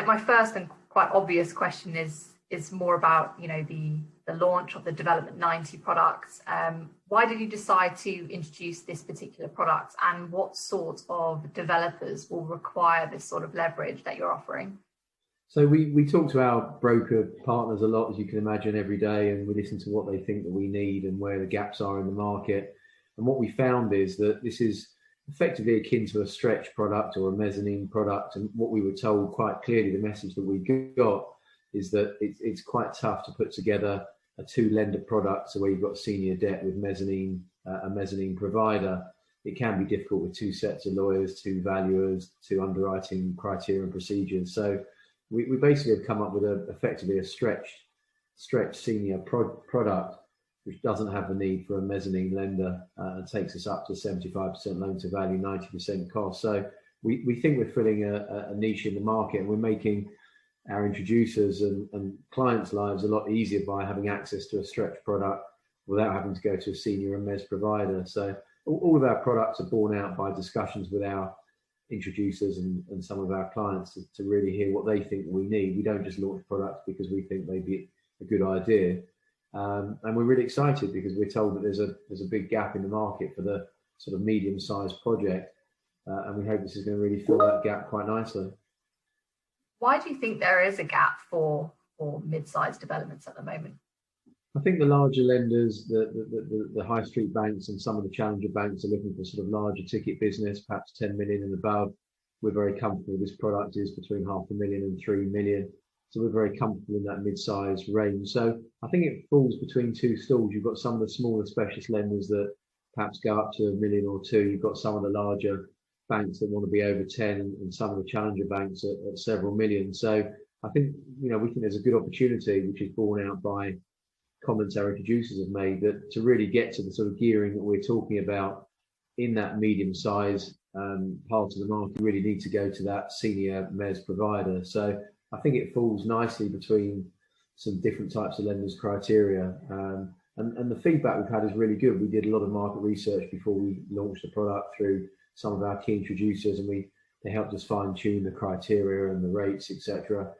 My first and quite obvious question is more about, you know, the launch of the Development 90 products. Why did you decide to introduce this particular product, and what sort of developers will require this sort of leverage that you're offering? So we talk to our broker partners a lot, as you can imagine, every day, and we listen to what they think that we need and where the gaps are in the market. And what we found is that this is effectively akin to a stretch product or a mezzanine product. And what we were told quite clearly, the message that we got is that it's quite tough to put together a two-lender product. So where you've got senior debt with mezzanine, a mezzanine provider, it can be difficult with two sets of lawyers, two valuers, two underwriting criteria and procedures. So we basically have come up with effectively a stretch senior product, which doesn't have the need for a mezzanine lender, and takes us up to 75% loan to value, 90% cost. So we think we're filling a niche in the market, and we're making our introducers and clients' lives a lot easier by having access to a stretch product without having to go to a senior and mezz provider. So all of our products are borne out by discussions with our introducers and some of our clients to really hear what they think we need. We don't just launch products because we think they'd be a good idea. And we're really excited because we're told that there's a big gap in the market for the sort of medium-sized project, and we hope this is going to really fill that gap quite nicely. Why do you think there is a gap for mid-sized developments at the moment? I think the larger lenders, the high street banks and some of the challenger banks are looking for sort of larger ticket business, perhaps 10 million and above. We're very comfortable. This product is between 500,000 and 3 million. So we're very comfortable in that mid-size range. So I think it falls between two stools. You've got some of the smaller specialist lenders that perhaps go up to 1 million or 2. You've got some of the larger banks that want to be over 10, and some of the challenger banks at several million. So I think, you know, we think there's a good opportunity, which is borne out by comments our introducers have made, that to really get to the sort of gearing that we're talking about in that medium size part of the market, you really need to go to that senior mezz provider. So I think it falls nicely between some different types of lenders' criteria. And the feedback we've had is really good. We did a lot of market research before we launched the product through some of our key introducers, and they helped us fine tune the criteria and the rates, etc.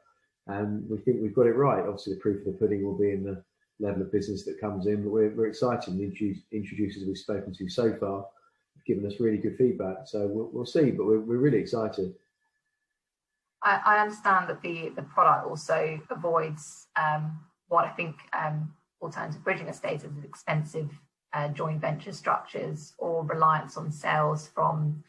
And we think we've got it right. Obviously, the proof of the pudding will be in the level of business that comes in, but we're excited. The introducers we've spoken to so far have given us really good feedback. So we'll see, but we're really excited. I understand that the product also avoids what I think alternative bridging estates as expensive joint venture structures or reliance on sales from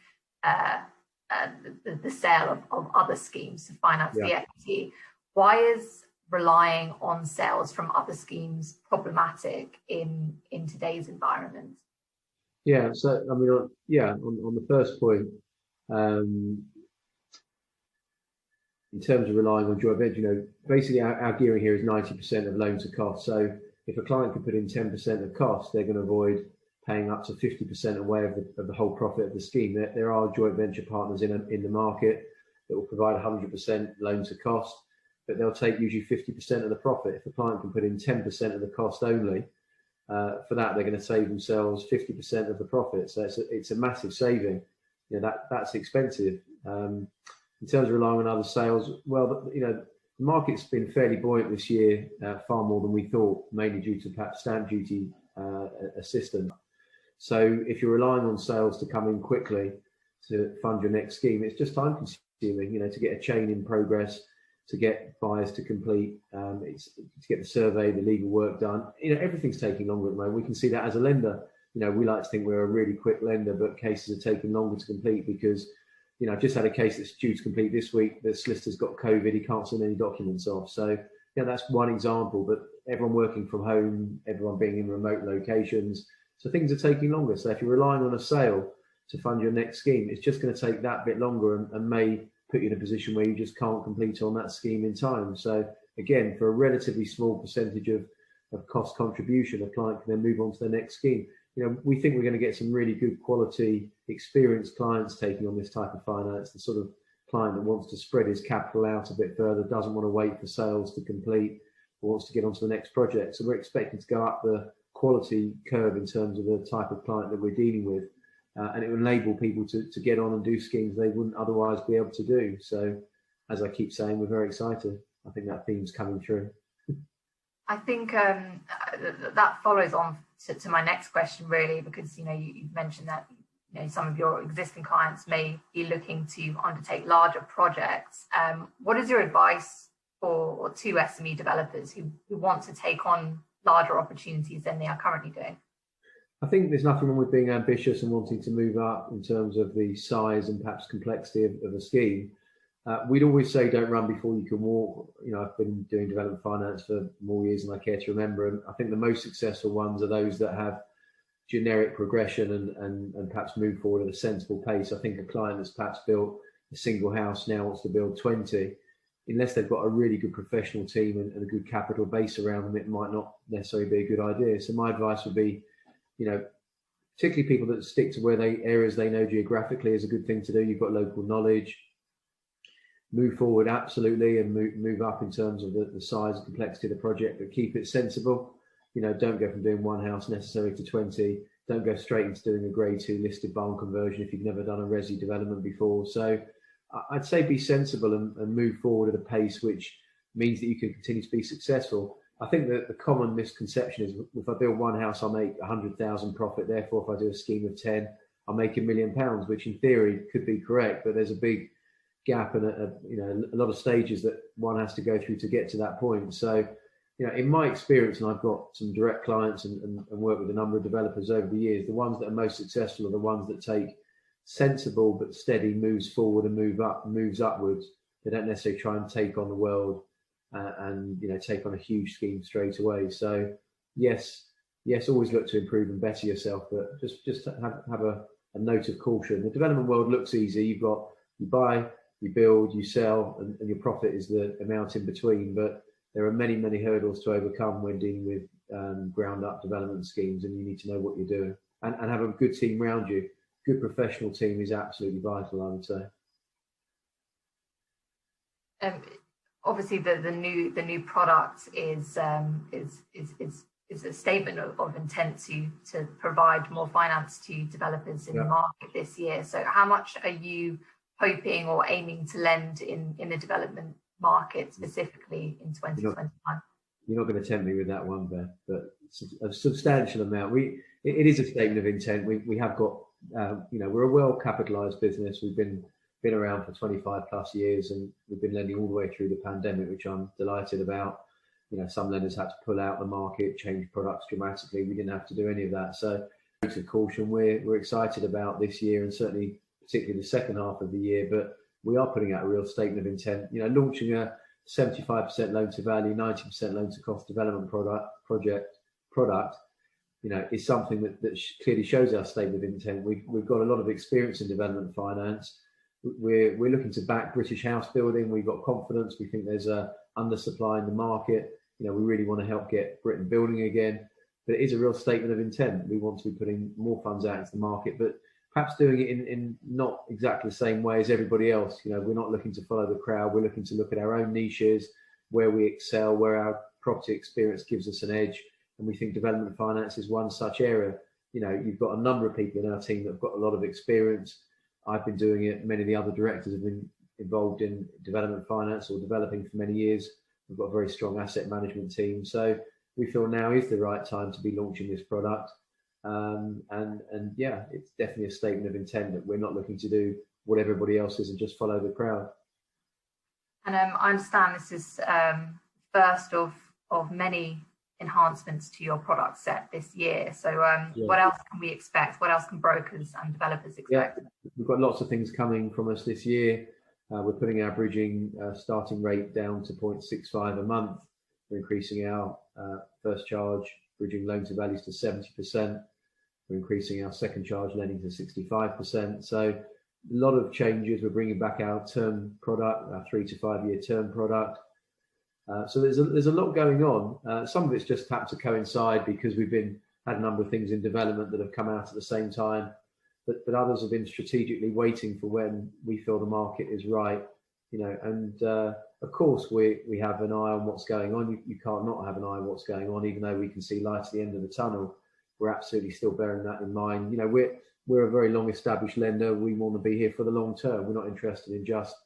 the sale of other schemes to finance the equity. Why is relying on sales from other schemes problematic in today's environment? Yeah, so I mean, on the first point, in terms of relying on joint venture, you know, basically our gearing here is 90% of loan to cost. So if a client can put in 10% of cost, they're going to avoid paying up to 50% away of the whole profit of the scheme. There are joint venture partners in the market that will provide 100% loan to cost, but they'll take usually 50% of the profit. If a client can put in 10% of the cost only, for that they're going to save themselves 50% of the profit. So it's a massive saving. You know, that's expensive. In terms of relying on other sales, well, you know, the market's been fairly buoyant this year, far more than we thought, mainly due to perhaps stamp duty assistance. So if you're relying on sales to come in quickly to fund your next scheme, it's just time consuming, you know, to get a chain in progress, to get buyers to complete, to get the survey, the legal work done. You know, everything's taking longer at the moment. We can see that as a lender. You know, we like to think we're a really quick lender, but cases are taking longer to complete because, you know, I've just had a case that's due to complete this week. The solicitor's got COVID. He can't send any documents off. So, you know, that's one example, but everyone working from home, everyone being in remote locations. So things are taking longer. So if you're relying on a sale to fund your next scheme, it's just going to take that bit longer and may put you in a position where you just can't complete on that scheme in time. So again, for a relatively small percentage of cost contribution, a client can then move on to their next scheme. You know, we think we're going to get some really good quality, experienced clients taking on this type of finance, the sort of client that wants to spread his capital out a bit further, doesn't want to wait for sales to complete, or wants to get onto the next project. So we're expecting to go up the quality curve in terms of the type of client that we're dealing with. And it will enable people to get on and do schemes they wouldn't otherwise be able to do. So as I keep saying, we're very excited. I think that theme's coming through. I think that follows on to my next question, really, because you've mentioned that some of your existing clients may be looking to undertake larger projects. What is your advice to SME developers who want to take on larger opportunities than they are currently doing? I think there's nothing wrong with being ambitious and wanting to move up in terms of the size and perhaps complexity of a scheme. We'd always say don't run before you can walk. I've been doing development finance for more years than I care to remember, and I think the most successful ones are those that have generic progression and perhaps move forward at a sensible pace. I think a client that's perhaps built a single house now wants to build 20. Unless they've got a really good professional team and a good capital base around them, it might not necessarily be a good idea. So my advice would be, particularly people that stick to areas they know geographically is a good thing to do. You've got local knowledge. Move forward, absolutely, and move up in terms of the size and complexity of the project, but keep it sensible. Don't go from doing one house necessarily to 20. Don't go straight into doing a grade 2 listed barn conversion if you've never done a resi development before. So I'd say be sensible and move forward at a pace which means that you can continue to be successful. I think that the common misconception is if I build one house, I'll make 100,000 profit. Therefore, if I do a scheme of 10, I'll make £1 million, which in theory could be correct, but there's a big gap and a lot of stages that one has to go through to get to that point. So, in my experience, and I've got some direct clients and worked with a number of developers over the years, the ones that are most successful are the ones that take sensible but steady moves forward and moves upwards. They don't necessarily try and take on the world and take on a huge scheme straight away. So yes, always look to improve and better yourself, but just have a note of caution. The development world looks easy. You buy, you build, you sell, and your profit is the amount in between. But there are many, many hurdles to overcome when dealing with ground up development schemes, and you need to know what you're doing and have a good team around you. Good professional team is absolutely vital, I would say. Obviously, the new product is a statement of intent to provide more finance to developers in the market this year. So, how much are you hoping or aiming to lend in the development market specifically in 2021? You're not going to tempt me with that one, Beth, but a substantial amount. It is a statement of intent. We have got. We're a well-capitalised business. We've been around for 25 plus years, and we've been lending all the way through the pandemic, which I'm delighted about. Some lenders had to pull out the market, change products dramatically. We didn't have to do any of that. So, to caution, we're excited about this year, and certainly particularly the second half of the year. But we are putting out a real statement of intent. Launching a 75% loan to value, 90% loan to cost development product. Is something that clearly shows our statement of intent. We've got a lot of experience in development finance. We're looking to back British house building. We've got confidence. We think there's a undersupply in the market. We really want to help get Britain building again. But it is a real statement of intent. We want to be putting more funds out into the market, but perhaps doing it in not exactly the same way as everybody else. We're not looking to follow the crowd. We're looking to look at our own niches, where we excel, where our property experience gives us an edge. And we think development finance is one such area. You've got a number of people in our team that have got a lot of experience. I've been doing it. Many of the other directors have been involved in development finance or developing for many years. We've got a very strong asset management team. So we feel now is the right time to be launching this product. It's definitely a statement of intent that we're not looking to do what everybody else is and just follow the crowd. And I understand this is first of many enhancements to your product set this year. So what else can we expect? What else can brokers and developers expect? We've got lots of things coming from us this year. We're putting our bridging starting rate down to 0.65 a month. We're increasing our first charge bridging loan to values to 70%. We're increasing our second charge lending to 65%. So a lot of changes. We're bringing back our term product, our 3 to 5 year term product. So there's a lot going on. Some of it's just had to coincide because we've had a number of things in development that have come out at the same time, but others have been strategically waiting for when we feel the market is right. And of course we have an eye on what's going on. You can't not have an eye on what's going on, even though we can see light at the end of the tunnel. We're absolutely still bearing that in mind. We're a very long established lender. We want to be here for the long term. We're not interested in just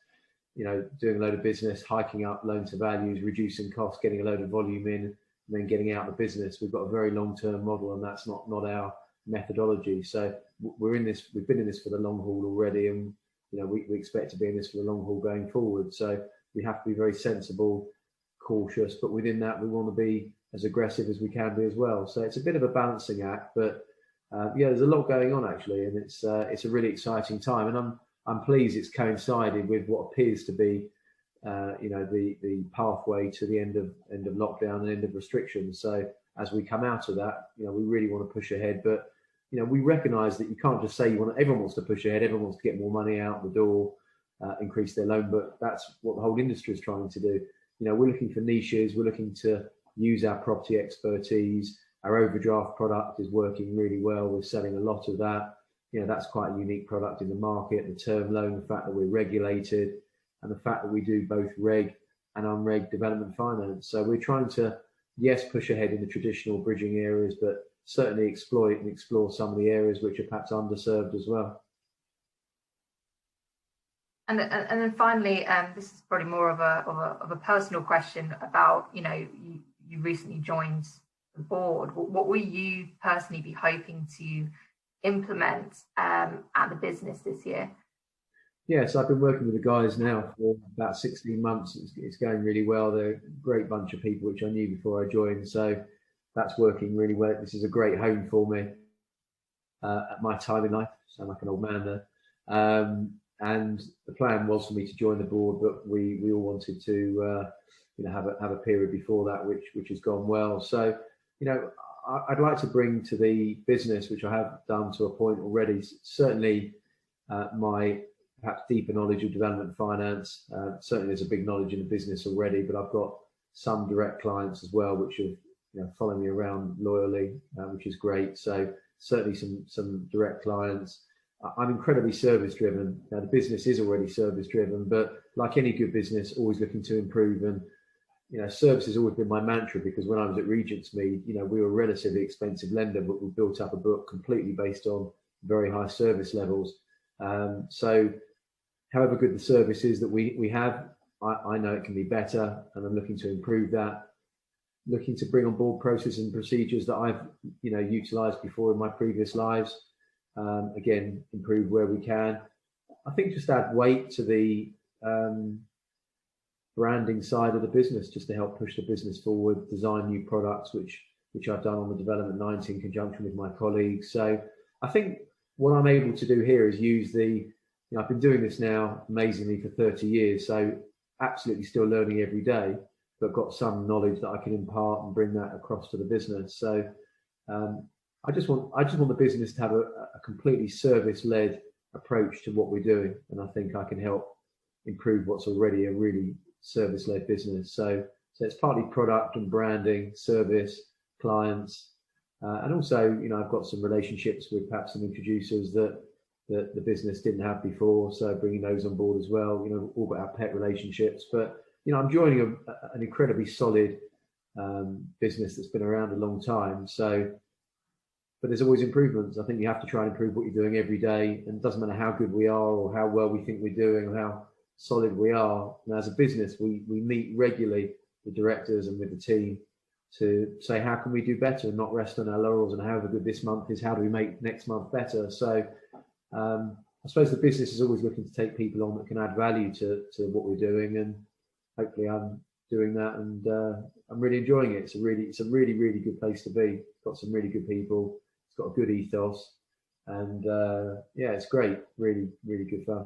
doing a load of business, hiking up loan to values, reducing costs, getting a load of volume in, and then getting out of the business. We've got a very long-term model, and that's not our methodology. So we've been in this for the long haul already, and we expect to be in this for the long haul going forward. So we have to be very sensible, cautious, but within that we want to be as aggressive as we can be as well. So it's a bit of a balancing act, but there's a lot going on actually, and it's a really exciting time, and I'm pleased it's coincided with what appears to be the pathway to the end of lockdown and end of restrictions. So as we come out of that, we really want to push ahead, but we recognise that you can't just say everyone wants to push ahead, everyone wants to get more money out the door, increase their loan book. That's what the whole industry is trying to do. We're looking for niches, we're looking to use our property expertise. Our overdraft product is working really well. We're selling a lot of that. That's quite a unique product in the market. The term loan, the fact that we're regulated, and the fact that we do both reg and unreg development finance. So we're trying to, yes, push ahead in the traditional bridging areas, but certainly exploit and explore some of the areas which are perhaps underserved as well. And then finally, this is probably more of a personal question about, you recently joined the board. What will you personally be hoping to implement at the business this year? Yes, I've been working with the guys now for about 16 months. It's going really well. They're a great bunch of people, which I knew before I joined. So that's working really well. This is a great home for me at my time in life. I sound like an old man there. And the plan was for me to join the board, but we all wanted to have a period before that, which has gone well. So I'd like to bring to the business, which I have done to a point already, certainly my perhaps deeper knowledge of development finance. Certainly there's a big knowledge in the business already, but I've got some direct clients as well, which have followed me around loyally, which is great. So certainly some direct clients. I'm incredibly service driven. Now the business is already service driven, but like any good business, always looking to improve. And service has always been my mantra, because when I was at Regents Mead, we were a relatively expensive lender, but we built up a book completely based on very high service levels. So however good the service is that we have, I know it can be better, and I'm looking to improve that. Looking to bring on board processes and procedures that I've utilised before in my previous lives. Again, improve where we can. I think just add weight to the branding side of the business, just to help push the business forward, design new products, which I've done on the Development 90 in conjunction with my colleagues. So I think what I'm able to do here is use I've been doing this now amazingly for 30 years, so absolutely still learning every day, but got some knowledge that I can impart and bring that across to the business. So I just want the business to have a completely service-led approach to what we're doing, and I think I can help improve what's already a really service-led business. So it's partly product and branding, service, clients, and also I've got some relationships with perhaps some introducers that the business didn't have before, so bringing those on board as well. All got our pet relationships, but I'm joining an incredibly solid business that's been around a long time. So. But there's always improvements. I think you have to try and improve what you're doing every day, and it doesn't matter how good we are or how well we think we're doing or how solid we are. And as a business, we meet regularly with directors and with the team to say, how can we do better and not rest on our laurels, and however good this month is, how do we make next month better? So I suppose the business is always looking to take people on that can add value to what we're doing, and hopefully I'm doing that, and I'm really enjoying it. It's a really, really good place to be. It's got some really good people. Got a good ethos, and it's great. Really, really good fun.